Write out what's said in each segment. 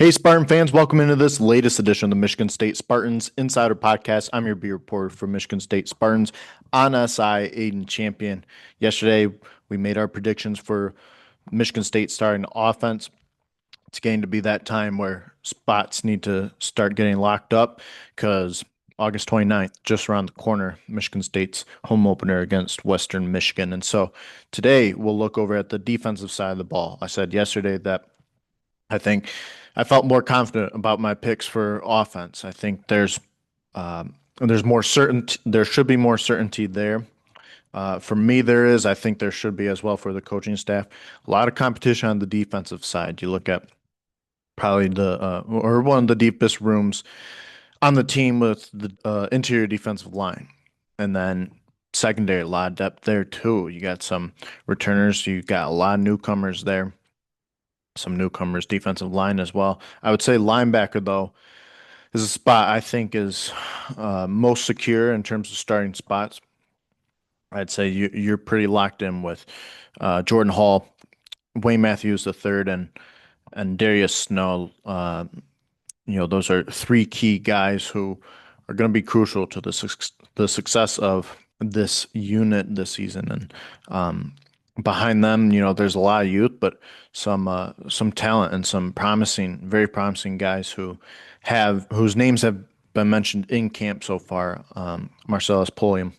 Hey, Spartan fans, welcome into this latest edition of the Michigan State Spartans Insider Podcast. I'm your beat reporter for Michigan State Spartans on SI, Aidan Champion. Yesterday, we made our predictions for Michigan State starting offense. It's getting to be that time where spots need to start getting locked up because August 29th, just around the corner, Michigan State's home opener against Western Michigan. And so today, we'll look over at the defensive side of the ball. I said yesterday that I think I felt more confident about my picks for offense. I think there's more certainty. There should be more certainty there. For me, there is. I think there should be as well for the coaching staff. A lot of competition on the defensive side. You look at probably the or one of the deepest rooms on the team with the interior defensive line, and then secondary, a lot of depth there too. You got some returners. You got a lot of newcomers there, some newcomers, defensive line as well. I would say linebacker, though, is a spot I think is most secure in terms of starting spots. I'd say you're pretty locked in with Jordan Hall, Wayne Matthews the third, and Darius Snow. Those are three key guys who are going to be crucial to the success of this unit this season. And behind them, there's a lot of youth, but some talent and some promising, very promising guys whose names have been mentioned in camp so far. Marcellus Pulliam,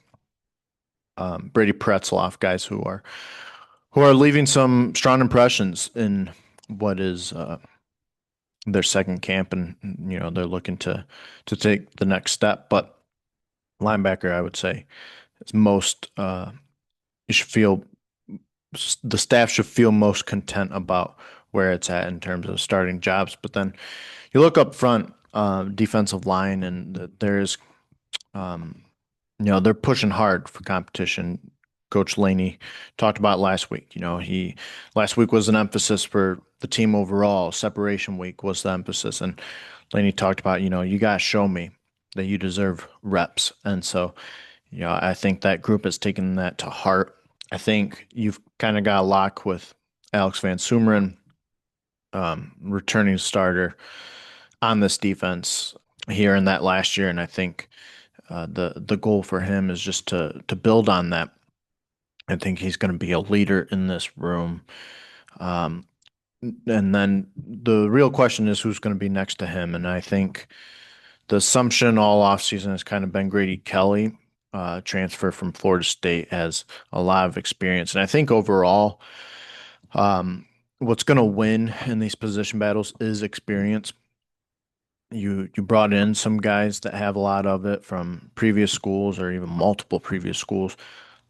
Brady Pretzloff, guys who are leaving some strong impressions in what is their second camp, and they're looking to take the next step. But linebacker, I would say, is most you should feel the staff should feel most content about where it's at in terms of starting jobs. But then you look up front, defensive line, and there's they're pushing hard for competition. Coach Laney talked about last week. He last week was an emphasis for the team overall. Separation week was the emphasis, and Laney talked about, you got to show me that you deserve reps. And so, I think that group has taken that to heart. I think you've kind of got a lock with Alex Van Sumeren, returning starter on this defense here in that last year, and I think the goal for him is just to build on that. I think he's going to be a leader in this room. Um, and then the real question is who's going to be next to him. And I think the assumption all offseason has kind of been Grady Kelly, transfer from Florida State, has a lot of experience. And I think overall, what's going to win in these position battles is experience. You brought in some guys that have a lot of it from previous schools or even multiple previous schools,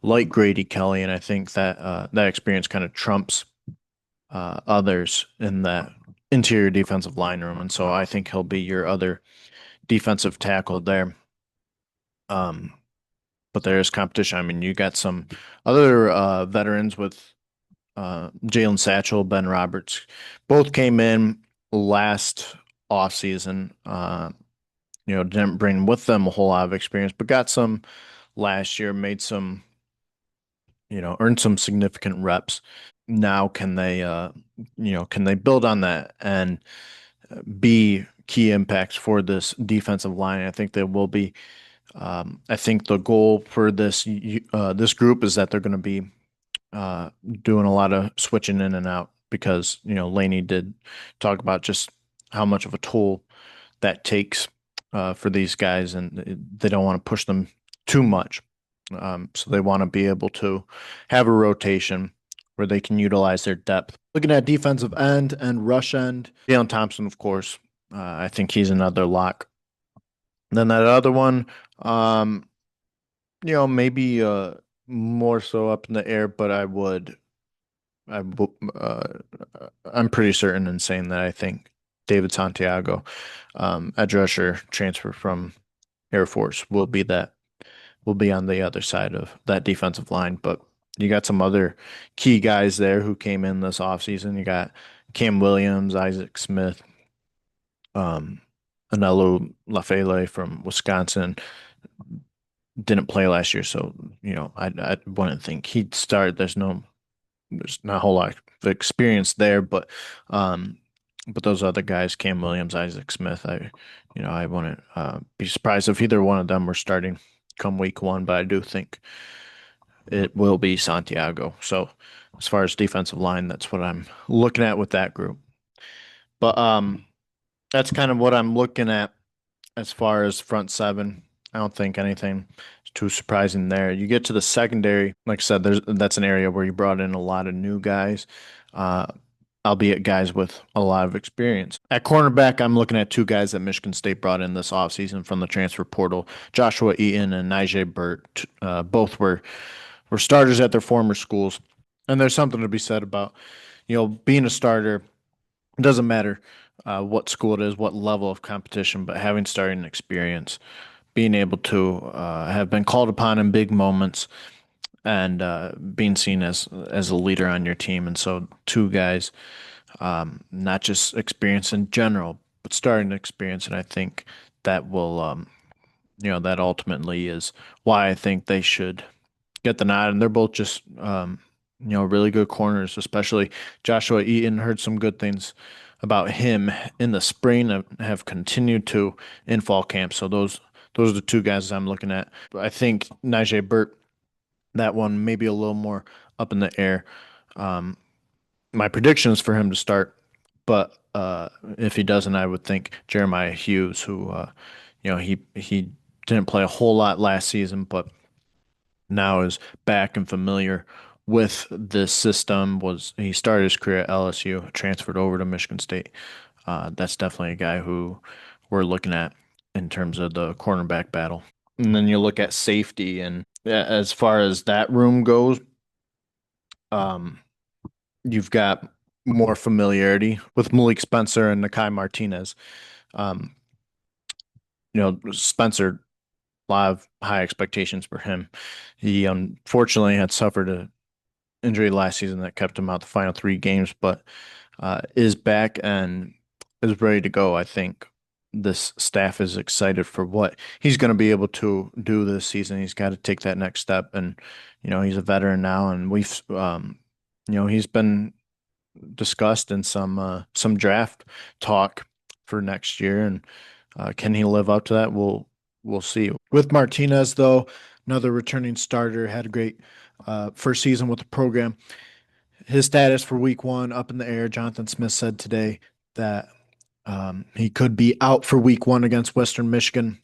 like Grady Kelly, and I think that that experience kind of trumps others in that interior defensive line room, and so I think he'll be your other defensive tackle there. Um, but there is competition. I mean, you got some other veterans with Jalen Satchel, Ben Roberts, both came in last offseason. Didn't bring with them a whole lot of experience, but got some last year, made some, earned some significant reps. Now can they build on that and be key impacts for this defensive line? I think they will be. I think the goal for this group is that they're going to be doing a lot of switching in and out because Laney did talk about just how much of a toll that takes for these guys, and they don't want to push them too much. So they want to be able to have a rotation where they can utilize their depth. Looking at defensive end and rush end, Jalen Thompson, of course, I think he's another lock. Then that other one, maybe more so up in the air, but I, w- uh, I'm pretty certain in saying that I think David Santiago, edge rusher transfer from Air Force, will be on the other side of that defensive line. But you got some other key guys there who came in this offseason. You got Cam Williams, Isaac Smith, um, Anelo Lafele from Wisconsin. Didn't play last year, so I wouldn't think he'd start. There's not a whole lot of experience there, but But those other guys, Cam Williams, Isaac Smith, I wouldn't be surprised if either one of them were starting come week one, but I do think it will be Santiago. So as far as defensive line, that's what I'm looking at with that group. But that's kind of what I'm looking at as far as front seven. I don't think anything is too surprising there. You get to the secondary, like I said, that's an area where you brought in a lot of new guys, uh, albeit guys with a lot of experience. At cornerback, I'm looking at two guys that Michigan State brought in this offseason from the transfer portal, Joshua Eaton and Nijay Burt. Both were starters at their former schools. And there's something to be said about, being a starter. It doesn't matter what school it is, what level of competition, but having starting experience, being able to have been called upon in big moments, and being seen as a leader on your team. And so, two guys, not just experience in general, but starting experience. And I think that will, that ultimately is why I think they should get the nod. And they're both just, really good corners, especially Joshua Eaton. Heard some good things about him in the spring and have continued to in fall camp. So those are the two guys I'm looking at. I think Najee Burt, that one maybe a little more up in the air. Um, my prediction is for him to start, but if he doesn't, I would think Jeremiah Hughes, who he didn't play a whole lot last season, but now is back and familiar with this system. Was he started his career at LSU, transferred over to Michigan State. That's definitely a guy who we're looking at in terms of the cornerback battle. And then you look at safety, and yeah, as far as that room goes, um, you've got more familiarity with Malik Spencer and Nakai Martinez. Um, Spencer, a lot of high expectations for him. He unfortunately had suffered a injury last season that kept him out the final three games, but is back and is ready to go. I think this staff is excited for what he's going to be able to do this season. He's got to take that next step, and he's a veteran now, and he's been discussed in some draft talk for next year, and can he live up to that? We'll see. With Martinez, though, another returning starter, had a great first season with the program. His status for week one up in the air. Jonathan Smith said today that he could be out for week one against Western Michigan.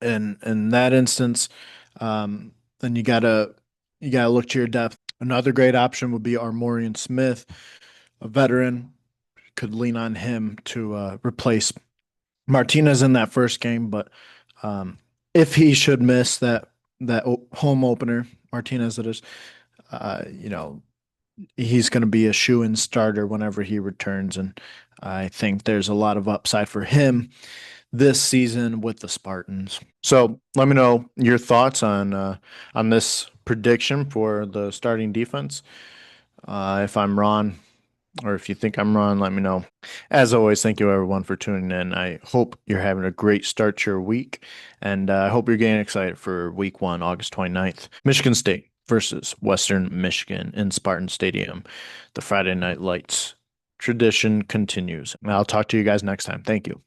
And in that instance, then you gotta look to your depth. Another great option would be Armorian Smith, a veteran. Could lean on him to replace Martinez in that first game, but if he should miss that home opener, Martinez that is, you know, he's going to be a shoe-in starter whenever he returns, and I think there's a lot of upside for him this season with the Spartans. So let me know your thoughts on this prediction for the starting defense. If I'm wrong, or if you think I'm wrong, let me know. As always, thank you everyone for tuning in. I hope you're having a great start to your week, and I hope you're getting excited for week one, August 29th. Michigan State versus Western Michigan in Spartan Stadium. The Friday Night Lights tradition continues. I'll talk to you guys next time. Thank you.